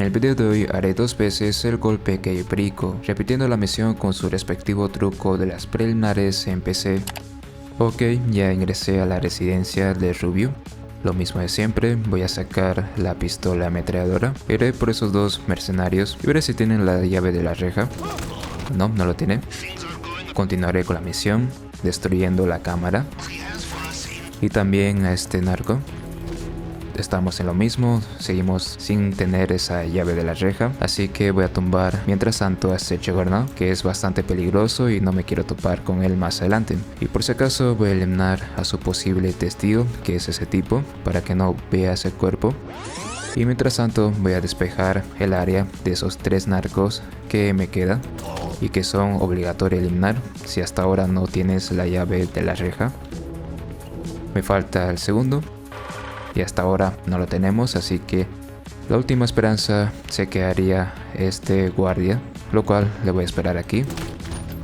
En el video de hoy haré 2 veces el golpe que Perico, repitiendo la misión con su respectivo truco de las preliminares en PC. Ok, ya ingresé a la residencia de Rubio. Lo mismo de siempre, voy a sacar la pistola ametralladora. Iré por esos 2 mercenarios y veré si tienen la llave de la reja. No, no lo tiene. Continuaré con la misión, destruyendo la cámara. Y también a este narco. Estamos en lo mismo, seguimos sin tener esa llave de la reja, así que voy a tumbar mientras tanto a este Juggernaut, que es bastante peligroso y no me quiero topar con él más adelante. Y por si acaso voy a eliminar a su posible testigo, que es ese tipo, para que no vea ese cuerpo. Y mientras tanto voy a despejar el área de esos 3 narcos que me queda y que son obligatorios eliminar si hasta ahora no tienes la llave de la reja. Me falta el segundo. Y hasta ahora no lo tenemos, así que la última esperanza se quedaría este guardia, lo cual le voy a esperar aquí.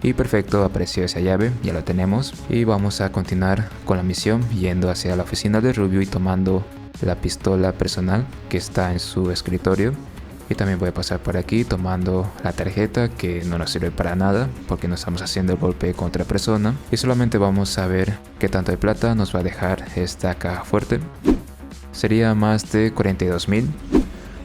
Y perfecto, apareció esa llave, ya lo tenemos. Y vamos a continuar con la misión yendo hacia la oficina de Rubio y tomando la pistola personal que está en su escritorio. Y también voy a pasar por aquí tomando la tarjeta, que no nos sirve para nada porque no estamos haciendo el golpe contra persona. Y solamente vamos a ver qué tanto de plata nos va a dejar esta caja fuerte. Sería más de 42,000.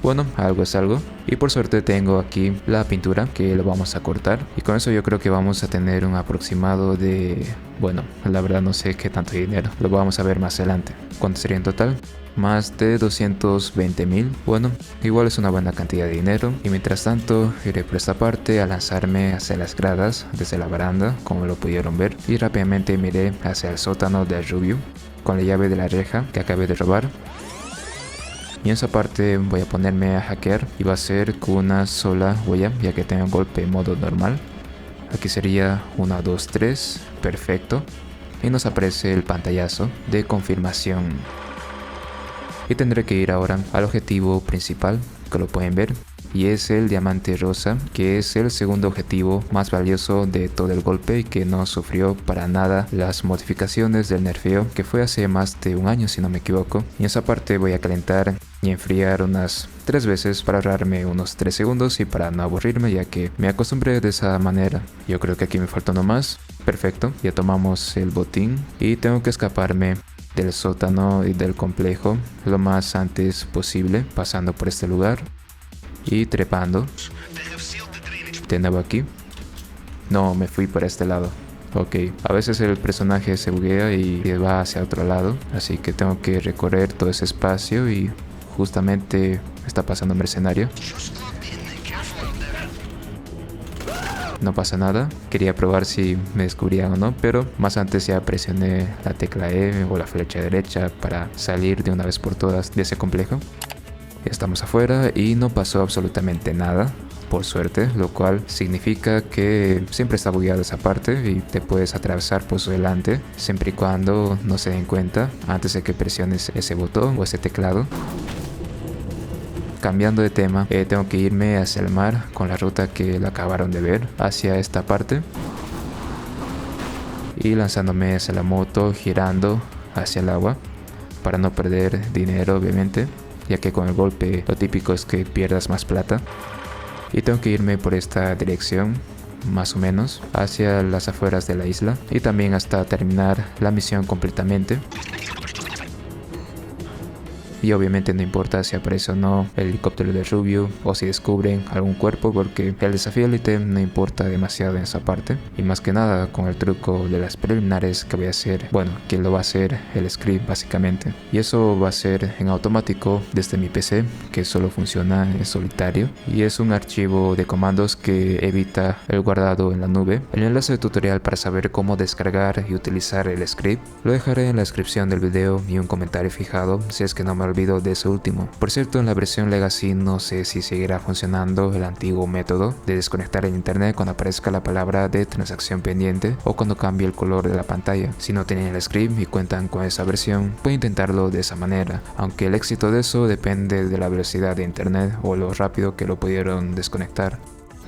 Bueno, algo es algo. Y por suerte tengo aquí la pintura que lo vamos a cortar. Y con eso yo creo que vamos a tener un aproximado de... Bueno, la verdad no sé qué tanto dinero. Lo vamos a ver más adelante. ¿Cuánto sería en total? Más de 220,000. Bueno, igual es una buena cantidad de dinero. Y mientras tanto iré por esta parte a lanzarme hacia las gradas desde la baranda, como lo pudieron ver. Y rápidamente miré hacia el sótano de Rubio con la llave de la reja que acabé de robar. Y en esa parte voy a ponerme a hackear y va a ser con una sola huella, ya que tengo golpe en modo normal. Aquí sería 1, 2, 3, perfecto. Y nos aparece el pantallazo de confirmación. Y tendré que ir ahora al objetivo principal, que lo pueden ver. Y es el diamante rosa, que es el segundo objetivo más valioso de todo el golpe y que no sufrió para nada las modificaciones del nerfeo, que fue hace más de un año si no me equivoco. Y en esa parte voy a calentar y enfriar unas 3 veces para ahorrarme unos 3 segundos y para no aburrirme, ya que me acostumbré de esa manera. Yo creo que aquí me falta uno más. Perfecto, ya tomamos el botín y tengo que escaparme del sótano y del complejo lo más antes posible, pasando por este lugar y trepando. De nuevo aquí. No, me fui por este lado. Ok, a veces el personaje se buguea y va hacia otro lado, así que tengo que recorrer todo ese espacio y justamente está pasando un mercenario. No pasa nada, quería probar si me descubrían o no, pero más antes ya presioné la tecla E o la flecha derecha para salir de una vez por todas de ese complejo. Estamos afuera y no pasó absolutamente nada, por suerte, lo cual significa que siempre está bugueada esa parte y te puedes atravesar por su delante, siempre y cuando no se den cuenta antes de que presiones ese botón o ese teclado. Cambiando de tema, tengo que irme hacia el mar con la ruta que la acabaron de ver, hacia esta parte. Y lanzándome hacia la moto, girando hacia el agua, para no perder dinero obviamente, ya que con el golpe lo típico es que pierdas más plata. Y tengo que irme por esta dirección, más o menos, hacia las afueras de la isla y también hasta terminar la misión completamente. Y obviamente no importa si aparece o no el helicóptero de Rubio o si descubren algún cuerpo, porque el desafío élite no importa demasiado en esa parte. Y más que nada con el truco de las preliminares que voy a hacer, bueno, que lo va a hacer el script básicamente. Y eso va a ser en automático desde mi PC, que solo funciona en solitario. Y es un archivo de comandos que evita el guardado en la nube. El enlace de tutorial para saber cómo descargar y utilizar el script lo dejaré en la descripción del video y un comentario fijado si es que no me olvido de ese último. Por cierto, en la versión Legacy no sé si seguirá funcionando el antiguo método de desconectar el internet cuando aparezca la palabra de transacción pendiente o cuando cambie el color de la pantalla. Si no tienen el script y cuentan con esa versión, pueden intentarlo de esa manera, aunque el éxito de eso depende de la velocidad de internet o lo rápido que lo pudieron desconectar.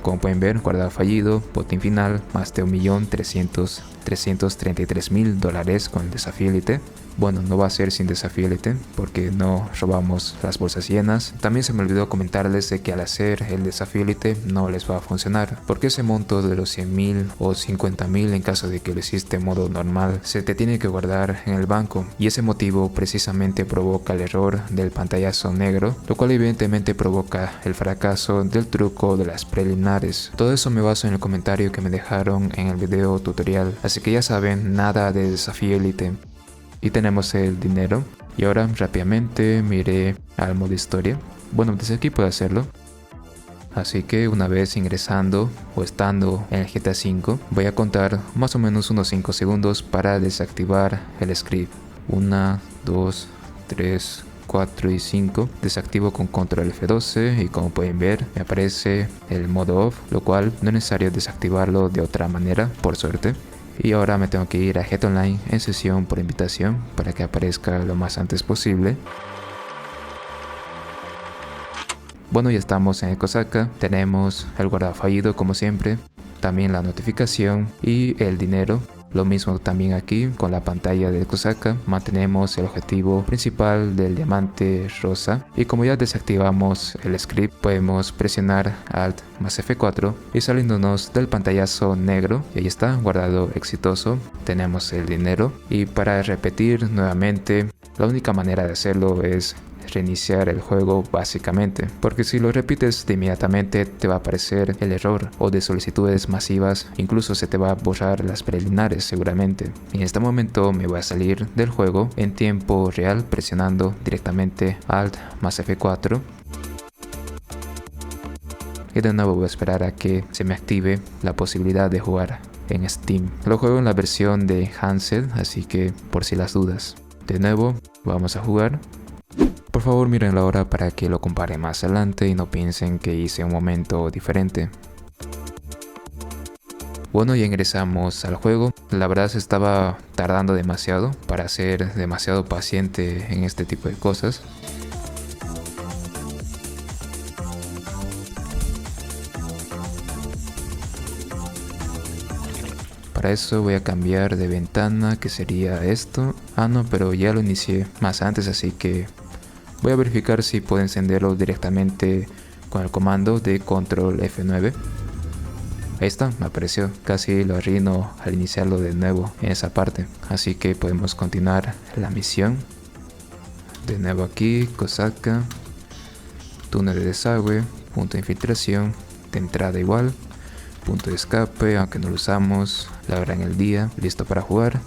Como pueden ver, guardado fallido, botín final, más de $1.333.000 con el desafío élite. Bueno, no va a ser sin desafío élite porque no robamos las bolsas llenas. También se me olvidó comentarles de que al hacer el desafío élite no les va a funcionar, porque ese monto de los 100.000 o 50.000 en caso de que lo hiciste en modo normal se te tiene que guardar en el banco, y ese motivo precisamente provoca el error del pantallazo negro, lo cual evidentemente provoca el fracaso del truco de las preliminares. Todo eso me baso en el comentario que me dejaron en el video tutorial, así que ya saben, nada de desafío élite. Y tenemos el dinero, y ahora rápidamente miré al modo historia. Bueno, desde aquí puedo hacerlo. Así que una vez ingresando o estando en el GTA V, voy a contar más o menos unos 5 segundos para desactivar el script. 1, 2, 3, 4 y 5. Desactivo con control F12 y como pueden ver me aparece el modo off, lo cual no es necesario desactivarlo de otra manera, por suerte. Y ahora me tengo que ir a GTA Online en sesión por invitación para que aparezca lo más antes posible. Bueno, ya estamos en el Kosatka, tenemos el guardado fallido como siempre, también la notificación y el dinero. Lo mismo también aquí con la pantalla del Kosatka, mantenemos el objetivo principal del diamante rosa, y como ya desactivamos el script podemos presionar Alt más F4 y saliéndonos del pantallazo negro, y ahí está, guardado exitoso, tenemos el dinero. Y para repetir nuevamente, la única manera de hacerlo es reiniciar el juego básicamente, porque si lo repites de inmediatamente te va a aparecer el error o de solicitudes masivas, incluso se te va a borrar las preliminares seguramente. Y en este momento me voy a salir del juego en tiempo real presionando directamente Alt más F4 y de nuevo voy a esperar a que se me active la posibilidad de jugar en Steam. Lo juego en la versión de handset, así que por si las dudas. De nuevo vamos a jugar. Por favor miren la hora para que lo compare más adelante y no piensen que hice un momento diferente. Bueno, ya ingresamos al juego. La verdad se estaba tardando demasiado para ser demasiado paciente en este tipo de cosas. Para eso voy a cambiar de ventana, que sería esto. Ah no, pero ya lo inicié más antes, así que voy a verificar si puedo encenderlo directamente con el comando de control F9. Ahí está, me apareció. Casi lo arruino al iniciarlo de nuevo en esa parte. Así que podemos continuar la misión. De nuevo aquí, Kosatka, túnel de desagüe, punto de infiltración, de entrada igual, punto de escape, aunque no lo usamos, la hora en el día, listo para jugar.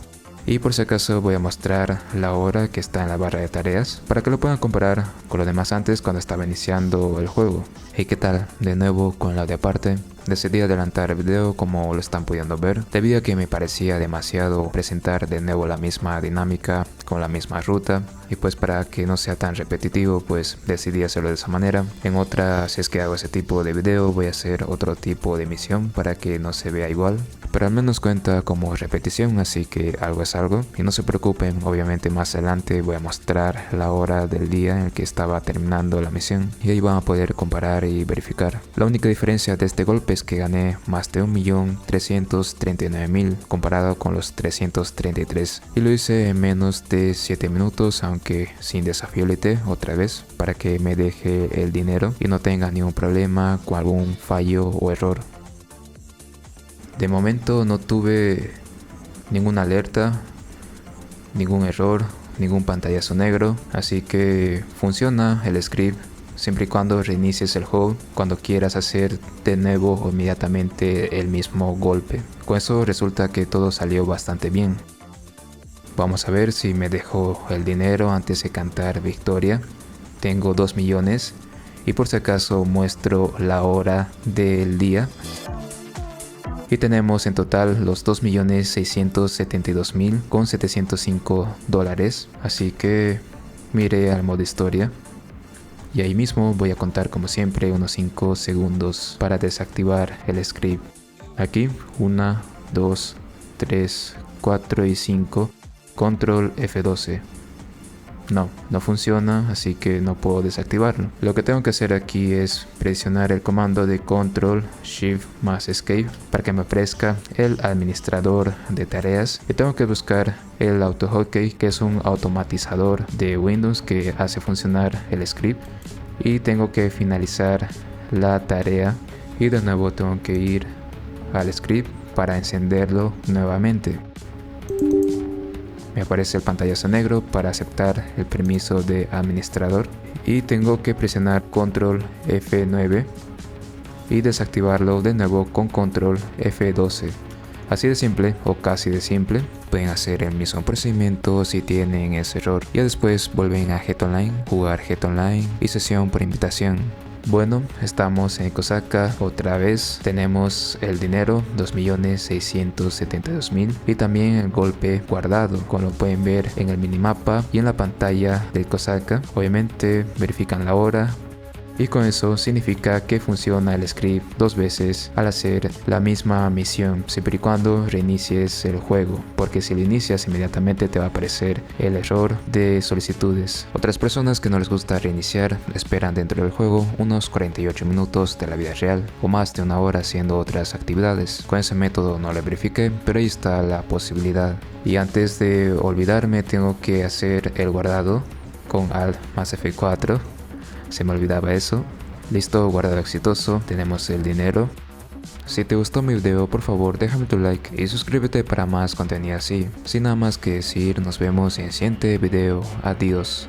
Y por si acaso voy a mostrar la hora que está en la barra de tareas para que lo puedan comparar con lo demás antes cuando estaba iniciando el juego. ¿Y qué tal? De nuevo con la de aparte. Decidí adelantar el video como lo están pudiendo ver, debido a que me parecía demasiado presentar de nuevo la misma dinámica con la misma ruta, y pues para que no sea tan repetitivo pues decidí hacerlo de esa manera. En otra, si es que hago ese tipo de video, voy a hacer otro tipo de misión para que no se vea igual, pero al menos cuenta como repetición, así que algo es algo. Y no se preocupen, obviamente más adelante voy a mostrar la hora del día en el que estaba terminando la misión y ahí van a poder comparar y verificar. La única diferencia de este golpe es que gané más de 1.339.000 comparado con los 333, y lo hice en menos de 7 minutos, aunque sin desafío élite otra vez, para que me deje el dinero y no tenga ningún problema con algún fallo o error. De momento no tuve ninguna alerta, ningún error, ningún pantallazo negro, así que funciona el script siempre y cuando reinicies el juego cuando quieras hacer de nuevo o inmediatamente el mismo golpe. Con eso resulta que todo salió bastante bien. Vamos a ver si me dejó el dinero antes de cantar victoria. Tengo 2 millones y por si acaso muestro la hora del día. Y tenemos en total los 2.672.000 con $705. Así que mire al modo historia. Y ahí mismo voy a contar como siempre unos 5 segundos para desactivar el script. Aquí 1, 2, 3, 4 y 5. Control F12. no funciona, así que no puedo desactivarlo. Lo que tengo que hacer aquí es presionar el comando de Control Shift más Escape para que me aparezca el administrador de tareas, y tengo que buscar el AutoHotkey, que es un automatizador de Windows que hace funcionar el script, y tengo que finalizar la tarea y de nuevo tengo que ir al script para encenderlo nuevamente. Me aparece el pantallazo negro para aceptar el permiso de administrador y tengo que presionar Control F9 y desactivarlo de nuevo con Control F12. Así de simple, o casi de simple. Pueden hacer el mismo procedimiento si tienen ese error. Y después vuelven a Get Online, jugar Get Online y sesión por invitación. Bueno, estamos en Kosatka otra vez. Tenemos el dinero, 2.672.000, y también el golpe guardado, como lo pueden ver en el minimapa y en la pantalla del Kosatka. Obviamente verifican la hora, y con eso significa que funciona el script 2 veces al hacer la misma misión, siempre y cuando reinicies el juego, porque si lo inicias inmediatamente te va a aparecer el error de solicitudes. Otras personas que no les gusta reiniciar esperan dentro del juego unos 48 minutos de la vida real o más de 1 hora haciendo otras actividades. Con ese método no lo verifiqué, pero ahí está la posibilidad. Y antes de olvidarme, tengo que hacer el guardado con Alt más F4. Se me olvidaba eso. Listo, guardado exitoso. Tenemos el dinero. Si te gustó mi video, por favor déjame tu like y suscríbete para más contenido así. Sin nada más que decir, nos vemos en el siguiente video. Adiós.